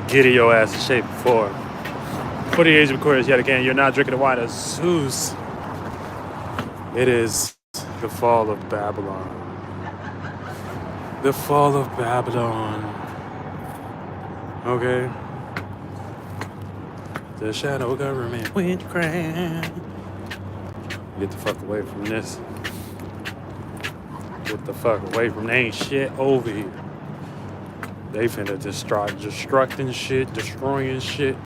getting your ass in shape before. For the age of Aquarius, yet again, you're not drinking the wine of Zeus. It is the fall of Babylon. The fall of Babylon. Okay? The shadow government witchcraft. Get the fuck away from this. Get the fuck away from ain't shit over here. They finna destructing shit, destroying shit.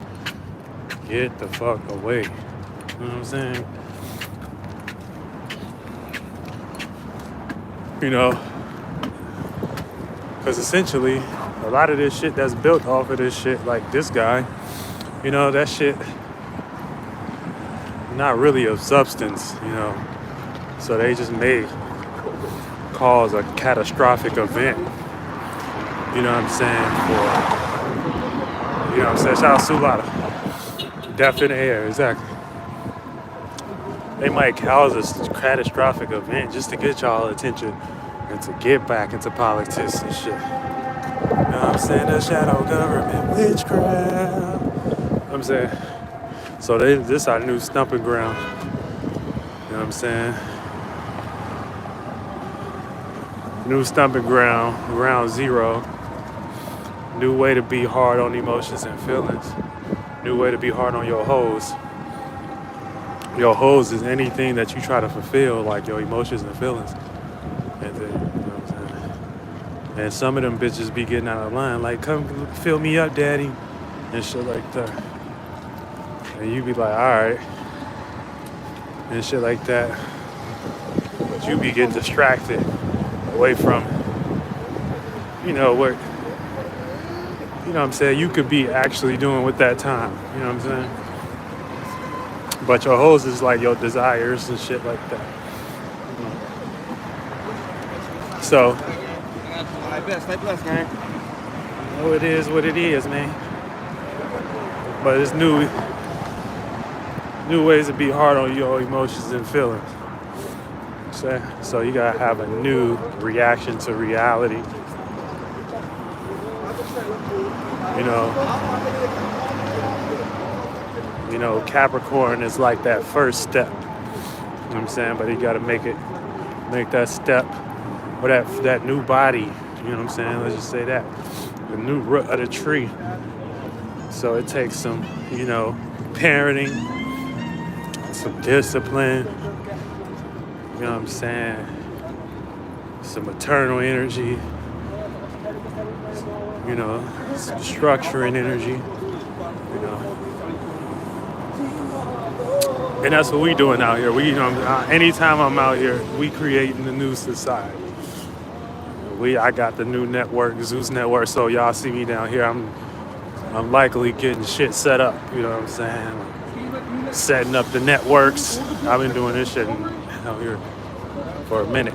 Get the fuck away. You know what I'm saying? You know, because essentially, a lot of this shit that's built off of this shit, like this guy, you know, that shit, not really of substance, you know. So they just may cause a catastrophic event. You know what I'm saying? You know what I'm saying? Shout out to Sulata. Death in the air, exactly. They might cause a catastrophic event just to get y'all attention and to get back into politics and shit. You know what I'm saying? The shadow government witchcraft. You know what I'm saying? So this our new stumping ground. You know what I'm saying? New stumping ground, ground zero. New way to be hard on emotions and feelings. New way to be hard on your hoes. Your hoes is anything that you try to fulfill, like your emotions and feelings. And then, you know what I'm saying? And some of them bitches be getting out of line, like, come fill me up, daddy, and shit like that. And you be like, alright. And shit like that. But you be getting distracted away from, you know, what, you know what I'm saying, you could be actually doing with that time. You know what I'm saying? But your hoes is like your desires and shit like that. So, Stay blessed, man. oh, it is what it is, man. But it's new ways to be hard on your emotions and feelings. So you gotta have a new reaction to reality. You know, Capricorn is like that first step. You know what I'm saying? But you gotta make that step, or that new body. You know what I'm saying? Let's just say that. The new root of the tree. So it takes some, you know, parenting, some discipline. You know what I'm saying? Some maternal energy. You know, some structuring energy. You know. And that's what we doing out here. Anytime I'm out here, we creating a new society. I got the new network, Zeus Network. So y'all see me down here. I'm likely getting shit set up. You know what I'm saying? Setting up the networks. I've been doing this shit out here for a minute.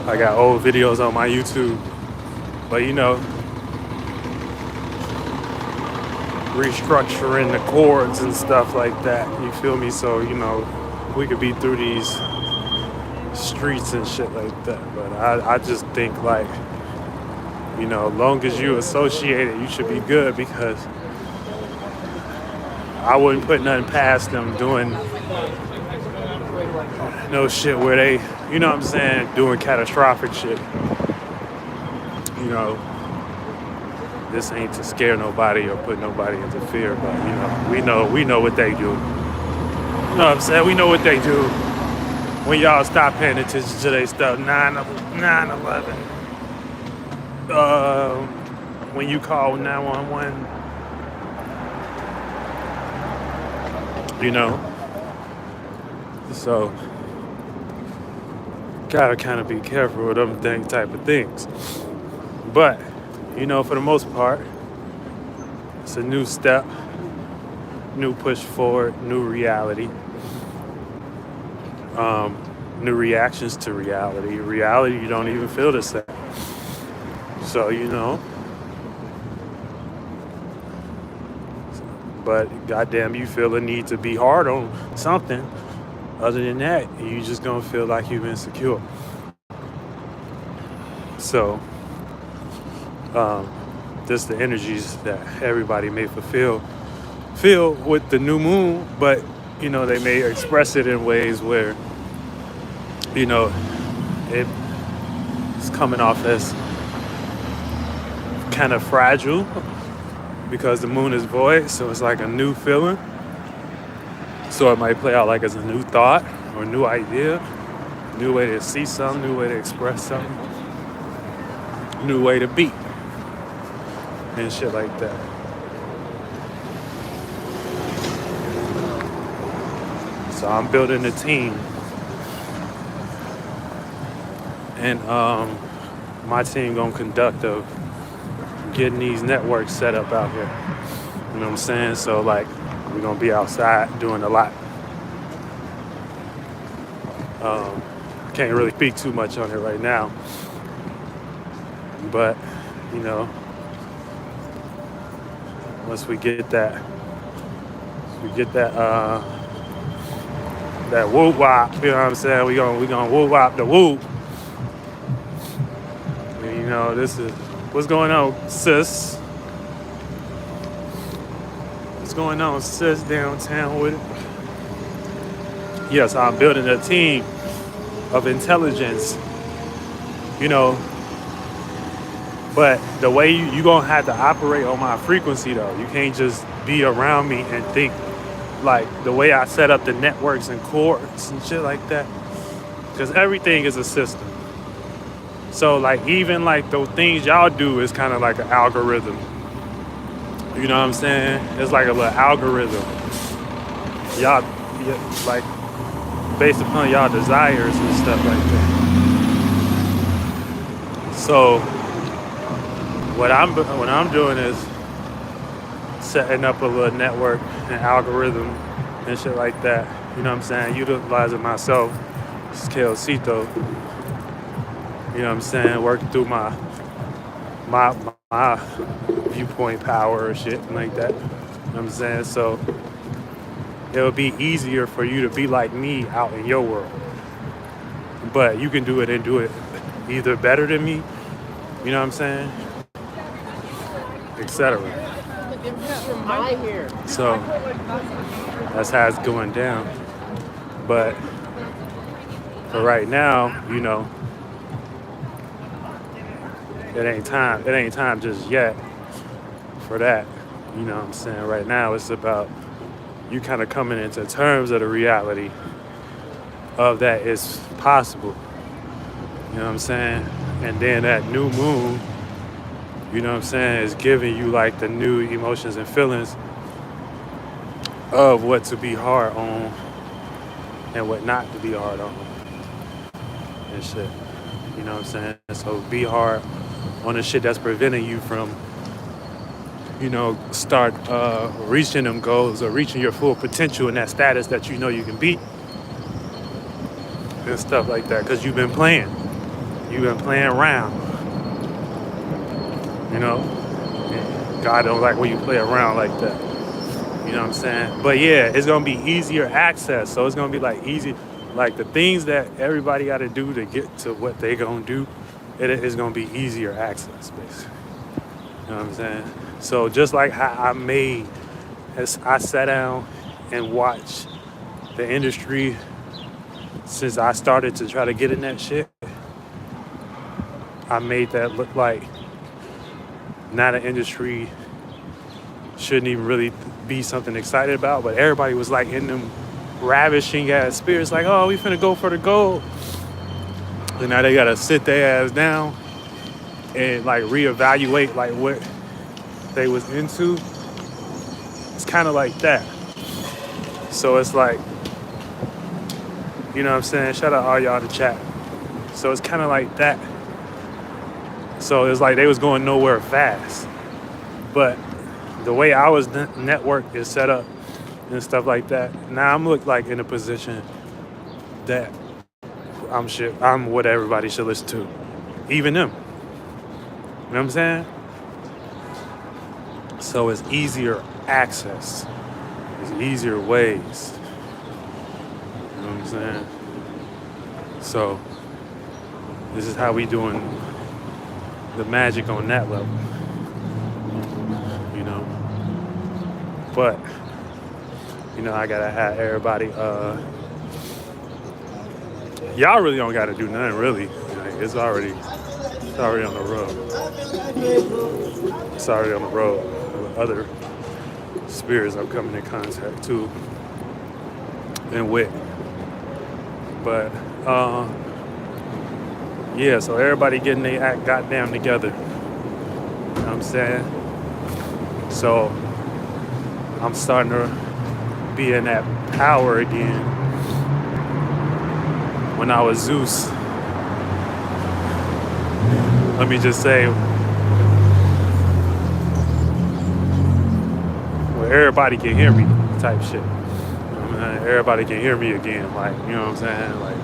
I got old videos on my YouTube, but you know, restructuring the chords and stuff like that. You feel me? So you know, we could be through these streets and shit like that. But I just think like, you know, long as you associate it, you should be good, because I wouldn't put nothing past them doing no shit where they, you know what I'm saying, doing catastrophic shit. You know, this ain't to scare nobody or put nobody into fear, but you know, we know what they do. You know what I'm saying? We know what they do. When y'all stop paying attention to their stuff, 9/11. When you call 911, you know. So gotta kind of be careful with them type of things. But you know, for the most part, it's a new step, new push forward, new reality, new reactions to reality. Reality, you don't even feel the same. So you know, but goddamn, you feel the need to be hard on something. Other than that, you just gonna feel like you've been insecure. So, Just the energies that everybody may feel with the new moon, but they may express it in ways where you know it's coming off as kind of fragile because the moon is void, so it's like a new feeling. So it might play out like as a new thought or a new idea, new way to see something, new way to express something, new way to be, and shit like that. So I'm building a team, and my team gonna conduct of getting these networks set up out here. You know what I'm saying? So like we're gonna be outside doing a lot. Can't really speak too much on it right now, but once we get that, that whoop wop. You know what I'm saying? We gonna whoop wop the whoop. And, this is what's going on, sis. What's going on, sis? Downtown with it. Yes, I'm building a team of intelligence. But the way you gonna have to operate on my frequency though. You can't just be around me and think like the way I set up the networks and cords and shit like that. Because everything is a system. So like even like the things y'all do is kind of like an algorithm. You know what I'm saying? It's like a little algorithm. Y'all like based upon y'all desires and stuff like that. So what I'm doing is setting up a little network and algorithm and shit like that. You know what I'm saying? Utilizing myself, Scalcito. You know what I'm saying? Working through my viewpoint power or shit like that. You know what I'm saying? So it'll be easier for you to be like me out in your world. But you can do it and do it either better than me, you know what I'm saying? Etc. So that's how it's going down. But for right now, it ain't time just yet for that. You know what I'm saying? Right now it's about you kind of coming into terms of the reality of that it's possible. You know what I'm saying? And then that new moon, you know what I'm saying, is giving you like the new emotions and feelings of what to be hard on and what not to be hard on and shit. You know what I'm saying? So be hard on the shit that's preventing you from, start reaching them goals or reaching your full potential in that status that you know you can be and stuff like that. Because you've been playing around, and God don't like when you play around like that. You know what I'm saying? But yeah, it's gonna be easier access. So it's gonna be like easy, like the things that everybody got to do to get to what they gonna do. It is gonna be easier access, basically. You know what I'm saying? So just like how I sat down and watched the industry since I started to try to get in that shit, I made that look like not an industry shouldn't even really be something excited about, but everybody was like in them ravishing ass spirits, like, oh, we finna go for the gold. And now they gotta sit their ass down and like reevaluate like what they was into. It's kind of like that. So it's like, you know what I'm saying? Shout out all y'all to chat. So it's kind of like that. So it's like they was going nowhere fast. But the way I was network is set up and stuff like that, now I'm look like in a position that I'm what everybody should listen to. Even them. You know what I'm saying? So it's easier access. It's easier ways. You know what I'm saying? So this is how we doing the magic on that level, you know. But I gotta have everybody. Y'all really don't gotta do nothing, really. Like, it's already on the road. It's already on the road with other spirits I'm coming in contact to and with. But yeah, so everybody getting their act goddamn together. You know what I'm saying? So I'm starting to be in that power again. When I was Zeus, let me just say, where everybody can hear me type shit. Everybody can hear me again, like, you know what I'm saying? Like,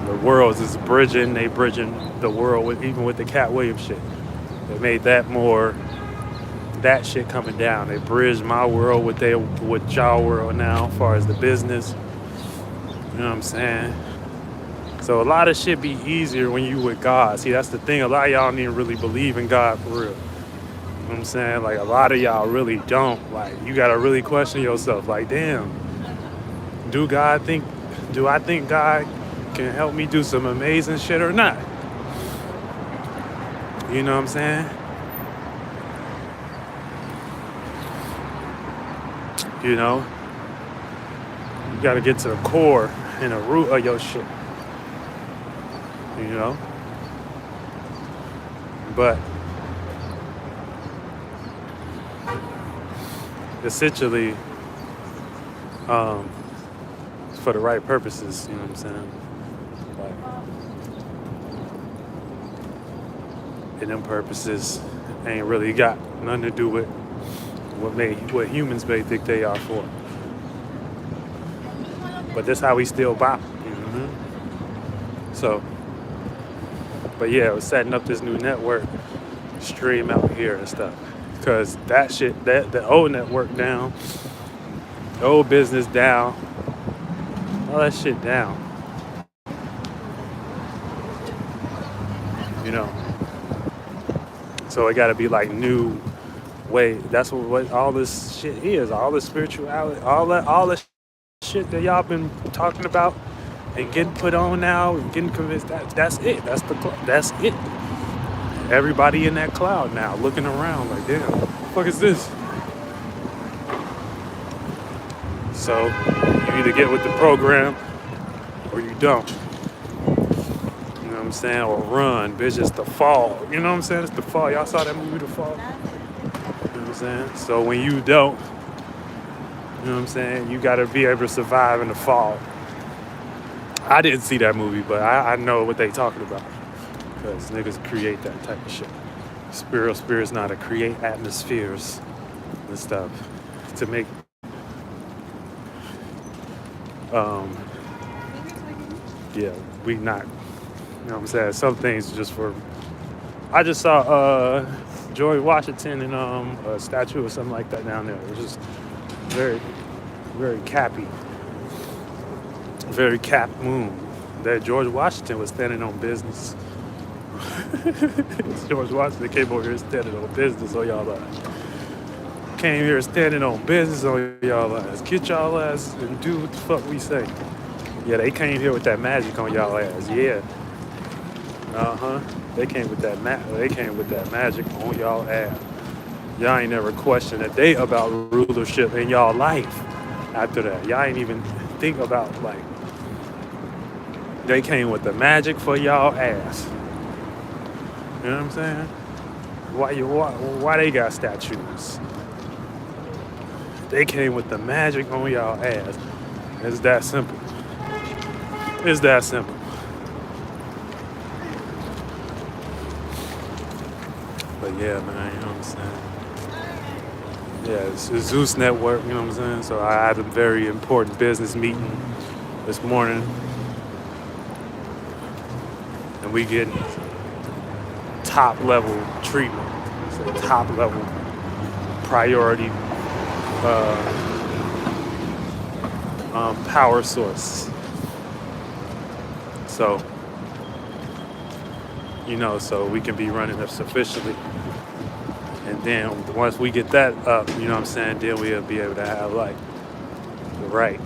the world is bridging, they bridging the world with, even with the Cat Williams shit. They made that more, that shit coming down. They bridged my world with y'all world now, as far as the business. You know what I'm saying? So a lot of shit be easier when you with God. See, that's the thing. A lot of y'all don't even really believe in God for real. You know what I'm saying? Like, a lot of y'all really don't. Like, you gotta really question yourself. Like, damn, do I think God can help me do some amazing shit or not? You know what I'm saying? You know? You gotta get to the core and the root of your shit. You know? But essentially, for the right purposes, you know what I'm saying? Like, and them purposes ain't really got nothing to do with what humans may think they are for. But that's how we still bop. Mm-hmm. So, but yeah, we're setting up this new network stream out here and stuff. Because that shit, the old network down, the old business down, all that shit down. You know. So it gotta be like new way. That's what all this shit is. All the spirituality, all the shit that y'all been talking about and getting put on now and getting convinced that's it. That's it. Everybody in that cloud now looking around like, damn, what the fuck is this? So you either get with the program or you don't. You know what I'm saying? Or run, bitch, it's the fall. You know what I'm saying? It's the fall. Y'all saw that movie, The Fall? You know what I'm saying? So when you don't, you know what I'm saying, you gotta be able to survive in the fall. I didn't see that movie, but I know what they talking about. Because niggas create that type of shit. Spirits know how to create atmospheres and stuff to make yeah, we not, you know what I'm saying, some things just for, I just saw George Washington and a statue or something like that down there. It was just very, very cappy, very cap moon. That George Washington was standing on business. George Washington came over here standing on business on y'all ass. Came here standing on business on y'all ass. Get y'all ass and do what the fuck we say. Yeah, they came here with that magic on y'all ass. Yeah. They came with that magic on y'all ass. Y'all ain't never questioned a day about rulership in y'all life after that. Y'all ain't even think about, like, they came with the magic for y'all ass. You know what I'm saying? Why they got statues? They came with the magic on y'all ass. It's that simple. It's that simple. But yeah, man, you know what I'm saying? Yeah, it's a Zeus network, you know what I'm saying? So I had a very important business meeting this morning. And we getting top level treatment. So top level priority power source. So so we can be running up sufficiently. And then once we get that up, then we'll be able to have like the right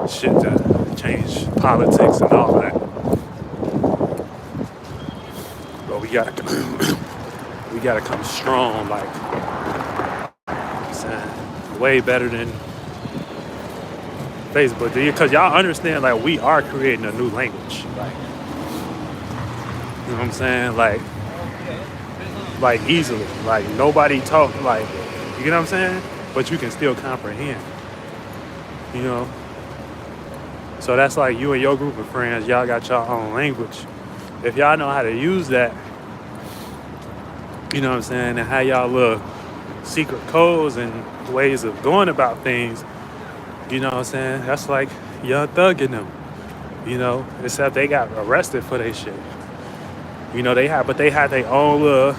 shit to change politics and all that. But we gotta come strong, like I'm saying, way better than Facebook, because y'all understand, like, we are creating a new language, like, you know what I'm saying, like easily, like nobody talk, like, you know what I'm saying, but you can still comprehend, you know. So that's like you and your group of friends, y'all got your own language. If y'all know how to use that, you know what I'm saying, and how y'all little secret codes and ways of going about things, you know what I'm saying, that's like Young Thug in them, except they got arrested for their shit. But they had their own little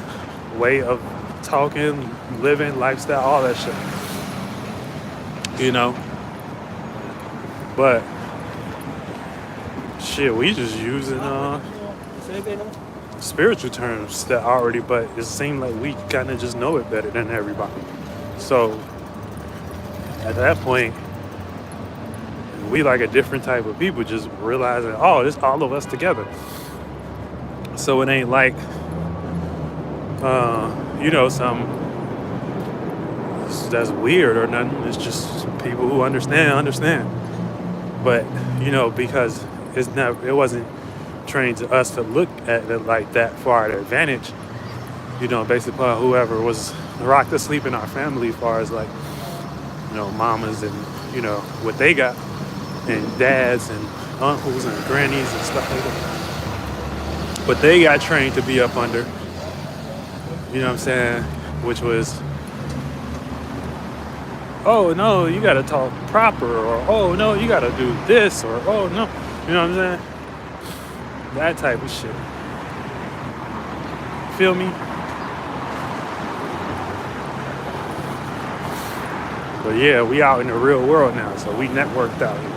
way of talking, living, lifestyle, all that shit. But shit, we just using spiritual terms that already, but it seemed like we kind of just know it better than everybody. So at that point, we like a different type of people, just realizing, oh, it's all of us together. So it ain't like, some that's weird or nothing. It's just people who understand. But because it wasn't trained to us to look at it like that for our advantage. Based upon whoever was rocked asleep in our family, as far as like, mamas and what they got, and dads and uncles and grannies and stuff like that. But they got trained to be up under, which was, oh no, you gotta talk proper, or oh no, you gotta do this, or oh no, you know what I'm saying? That type of shit. Feel me? But yeah, we out in the real world now, so we networked out here.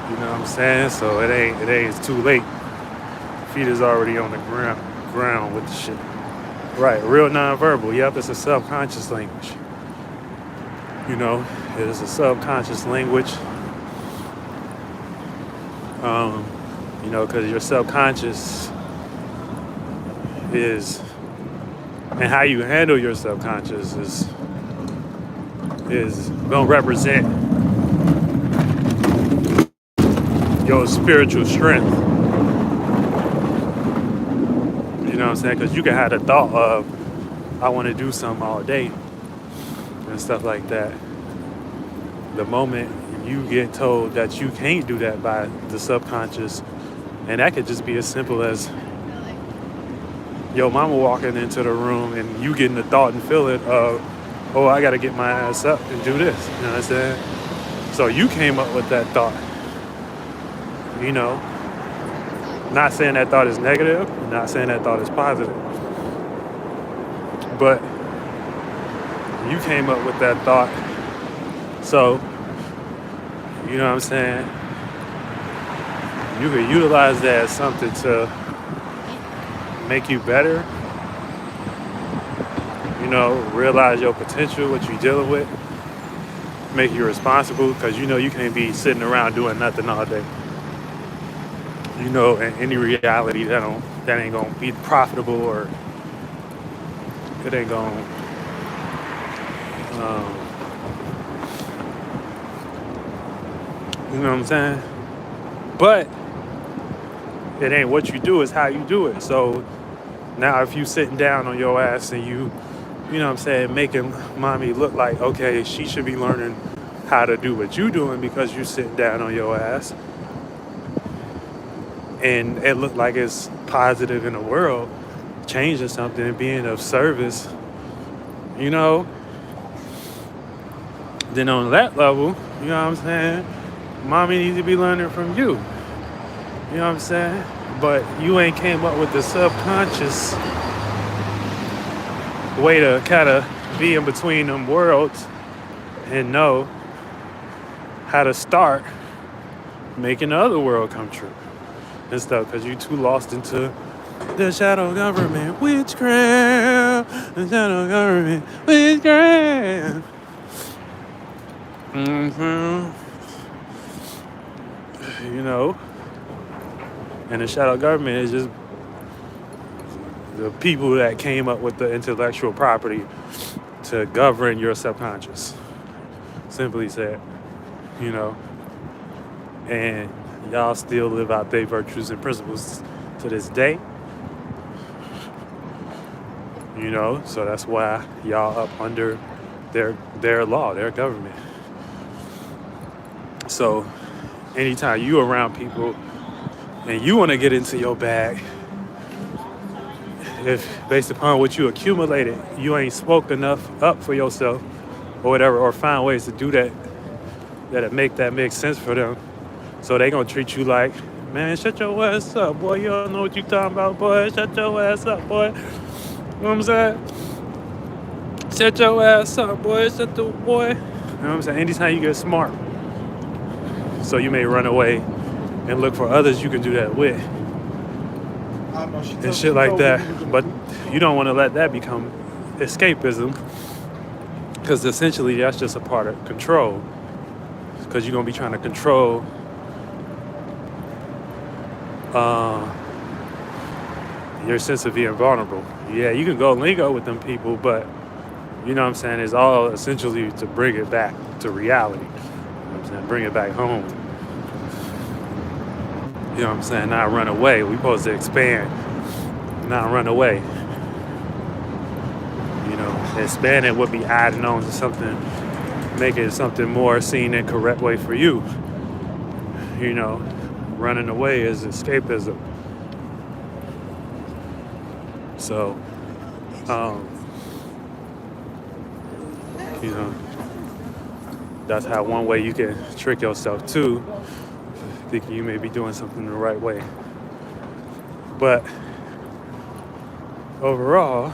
You know what I'm saying? So it ain't it's too late. Feet is already on the ground with the shit. Right, real nonverbal. Yep, it's a subconscious language. It is a subconscious language. Because your subconscious is, and how you handle your subconscious is gonna represent your spiritual strength. You know what I'm saying? Because you can have the thought of, I want to do something all day and stuff like that. The moment you get told that you can't do that by the subconscious, and that could just be as simple as your mama walking into the room and you getting the thought and feeling of, oh, I got to get my ass up and do this. You know what I'm saying? So you came up with that thought. Not saying that thought is negative, not saying that thought is positive. But you came up with that thought. So, you know what I'm saying? You can utilize that as something to make you better. Realize your potential, what you're dealing with. Make you responsible, because you can't be sitting around doing nothing all day. In any reality that ain't gonna be profitable, or it ain't gonna you know what I'm saying? But it ain't what you do, it's how you do it. So now if you sitting down on your ass and you know what I'm saying, making mommy look like, okay, she should be learning how to do what you doing because you sitting down on your ass, and it looked like it's positive in the world, changing something and being of service, then on that level, you know what I'm saying, mommy needs to be learning from you. You know what I'm saying? But you ain't came up with the subconscious way to kind of be in between them worlds and know how to start making the other world come true. and stuff because you too lost into the shadow government witchcraft. The shadow government witchcraft. hmm You know, and the shadow government is just the people that came up with the intellectual property to govern your subconscious. Simply said, you know, and y'all still live out their virtues and principles to this day. You know, so that's why y'all up under their law, their government. So anytime you around people and you want to get into your bag, if based upon what you accumulated, you ain't spoke enough up for yourself or whatever, or find ways to do that make sense for them. So they gonna treat you like, man, shut your ass up, boy. You don't know what you talking about, boy. Shut your ass up, boy. You know what I'm saying? Shut your ass up, boy. Shut the boy. You know what I'm saying? Anytime you get smart, so you may run away and look for others you can do that with and shit like that. But you don't want to let that become escapism, because essentially that's just a part of control. Because you're gonna be trying to control your sense of being vulnerable. Yeah, you can go lingo with them people, but you know what I'm saying, it's all essentially to bring it back to reality. You know what I'm saying? Bring it back home. You know what I'm saying? Not run away. We supposed to expand, not run away. You know, expanding would be adding on to something, making it something more seen and correct way for you. You know, running away is escapism. So, you know, that's how one way you can trick yourself too, thinking you may be doing something the right way. But overall,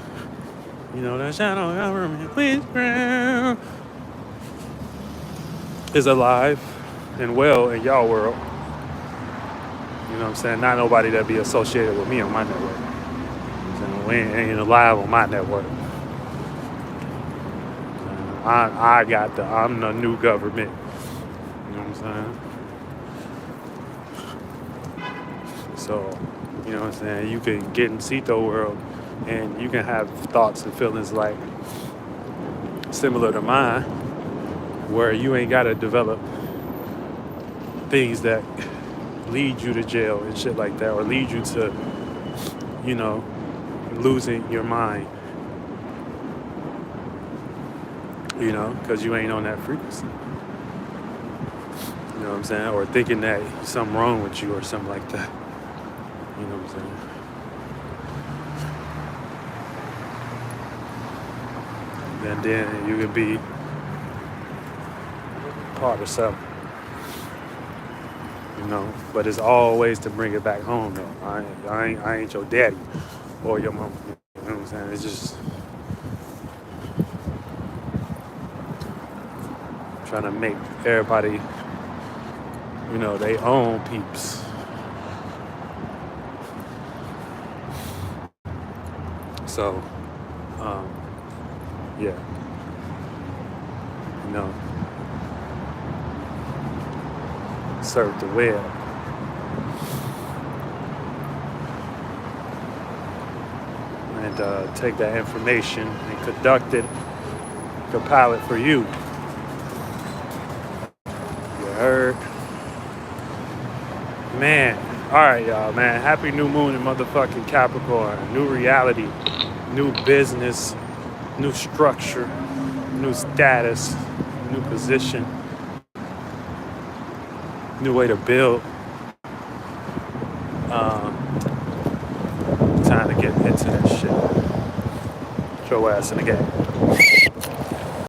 you know, the shadow government witchcraft is alive and well in y'all world. You know what I'm saying? Not nobody that be associated with me on my network. So we ain't alive on my network. I'm the new government. You know what I'm saying? So, you know what I'm saying? You can get in Cito world and you can have thoughts and feelings like similar to mine, where you ain't gotta develop things that lead you to jail and shit like that, or lead you to, you know, losing your mind. You know, because you ain't on that frequency. You know what I'm saying? Or thinking that something wrong with you or something like that. You know what I'm saying? And then you can be part of something. You know, but it's always to bring it back home though. I ain't your daddy or your mama. You know what I'm saying? It's just trying to make everybody, you know, they own peeps. So, yeah, you know, serve the web. And take that information and conduct it, compile it for you. You heard? Man, alright y'all, man. Happy new moon in motherfucking Capricorn. New reality, new business, new structure, new status, new position, new way to build. Time to get into that shit. Get your ass in the game.